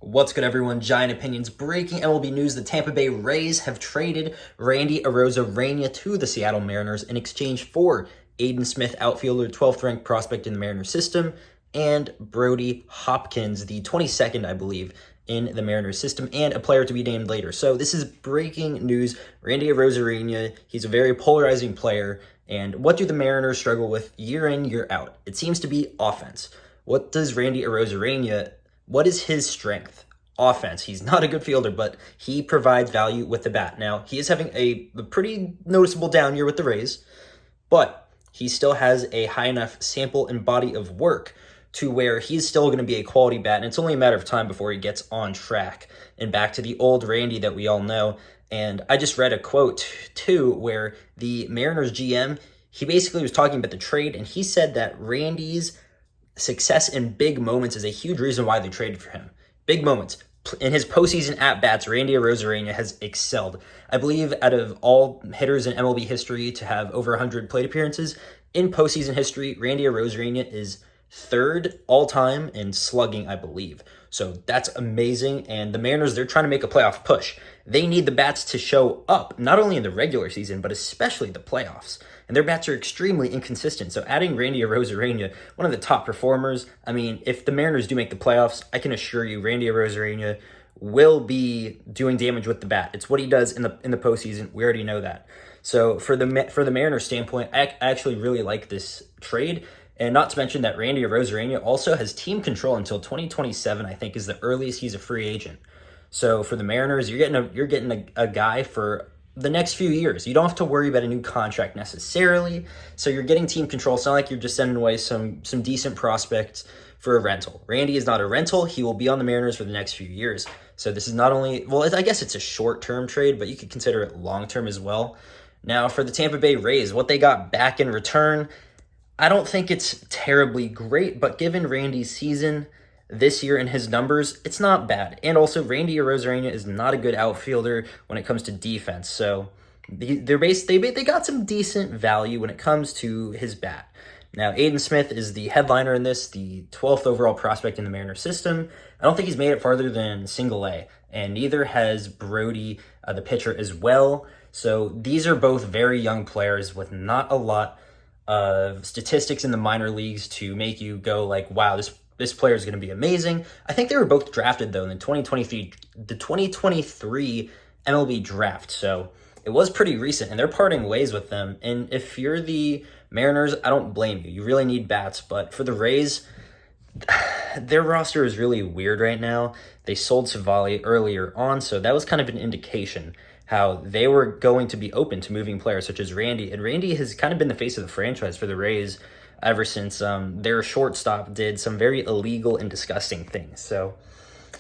What's good, everyone? Giant Opinions breaking MLB news. The Tampa Bay Rays have traded Randy Arozarena to the Seattle Mariners in exchange for Aiden Smith, outfielder, 12th ranked prospect in the Mariners system, and Brody Hopkins, the 22nd, I believe, in the Mariners system, and a player to be named later. So this is breaking news. Randy Arozarena, he's a very polarizing player. And what do the Mariners struggle with year in, year out? It seems to be offense. What does Randy Arozarena, what is his strength? Offense. He's not a good fielder, but he provides value with the bat. Now, he is having a pretty noticeable down year with the Rays, but he still has a high enough sample and body of work to where he's still going to be a quality bat, and it's only a matter of time before he gets on track and back to the old Randy that we all know. And I just read a quote, too, where the Mariners GM, he basically was talking about the trade, and he said that Randy's success in big moments is a huge reason why they traded for him. Big moments. In his postseason at-bats, Randy Arozarena has excelled. I believe out of all hitters in MLB history to have over 100 plate appearances, in postseason history, Randy Arozarena is third all-time in slugging, I believe. So that's amazing. And the Mariners, they're trying to make a playoff push. They need the bats to show up, not only in the regular season, but especially the playoffs. And their bats are extremely inconsistent. So adding Randy Arozarena, one of the top performers, I mean, if the Mariners do make the playoffs, I can assure you Randy Arozarena will be doing damage with the bat. It's what he does in the postseason. We already know that. So for the Mariners standpoint, I actually really like this trade. And not to mention that Randy Arozarena also has team control until 2027, I think, is the earliest he's a free agent. So for the Mariners, you're getting a guy for the next few years. You don't have to worry about a new contract necessarily. So you're getting team control. It's not like you're just sending away some decent prospects for a rental. Randy is not a rental. He will be on the Mariners for the next few years. So this is not only, well, I guess it's a short-term trade, but you could consider it long-term as well. Now for the Tampa Bay Rays, what they got back in return, I don't think it's terribly great, but given Randy's season this year and his numbers, it's not bad. And also, Randy Arozarena is not a good outfielder when it comes to defense. So they got some decent value when it comes to his bat. Now, Aiden Smith is the headliner in this, the 12th overall prospect in the Mariners system. I don't think he's made it farther than single A, and neither has Brody, the pitcher, as well. So these are both very young players with not a lot of statistics in the minor leagues to make you go like, wow, this player is going to be amazing. I think they were both drafted, though, in the 2023 MLB draft. So it was pretty recent, and they're parting ways with them. And if you're the Mariners, I don't blame you. You really need bats. But for the Rays, their roster is really weird right now. They sold Savali earlier on, so that was kind of an indication how they were going to be open to moving players such as Randy. And Randy has kind of been the face of the franchise for the Rays ever since their shortstop did some very illegal and disgusting things. So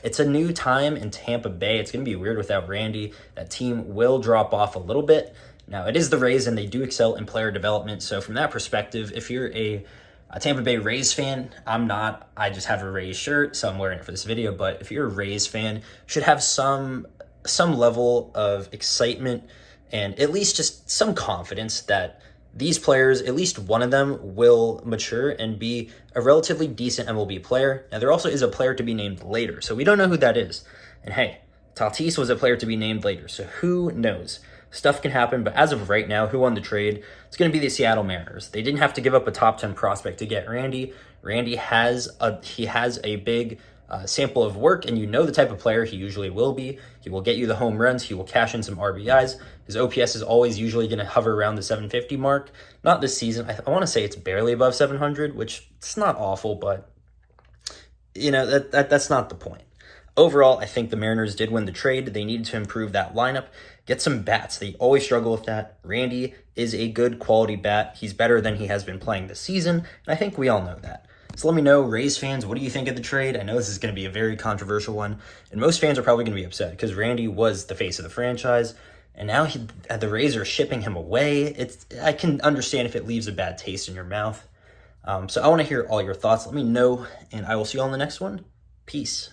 it's a new time in Tampa Bay. It's going to be weird without Randy. That team will drop off a little bit. Now, it is the Rays, and they do excel in player development. So from that perspective, if you're a Tampa Bay Rays fan, I'm not. I just have a Rays shirt, so I'm wearing it for this video. But if you're a Rays fan, you should have some level of excitement and at least just some confidence that these players, at least one of them, will mature and be a relatively decent MLB player. Now, there also is a player to be named later, so we don't know who that is. And hey, Tatis was a player to be named later, so who knows? Stuff can happen, but as of right now, who won the trade? It's going to be the Seattle Mariners. They didn't have to give up a top 10 prospect to get Randy. Randy has a big sample of work, and you know the type of player he usually will be. He will get you the home runs. He will cash in some RBIs. His OPS is always usually going to hover around the 750 mark. Not this season. I want to say it's barely above 700, which it's not awful, but you know that's not the point. Overall, I think the Mariners did win the trade. They needed to improve that lineup, get some bats. They always struggle with that. Randy is a good quality bat. He's better than he has been playing this season, and I think we all know that. So let me know, Rays fans, what do you think of the trade? I know this is going to be a very controversial one, and most fans are probably going to be upset because Randy was the face of the franchise, and now the Rays are shipping him away. I can understand if it leaves a bad taste in your mouth. So I want to hear all your thoughts. Let me know, and I will see you all in the next one. Peace.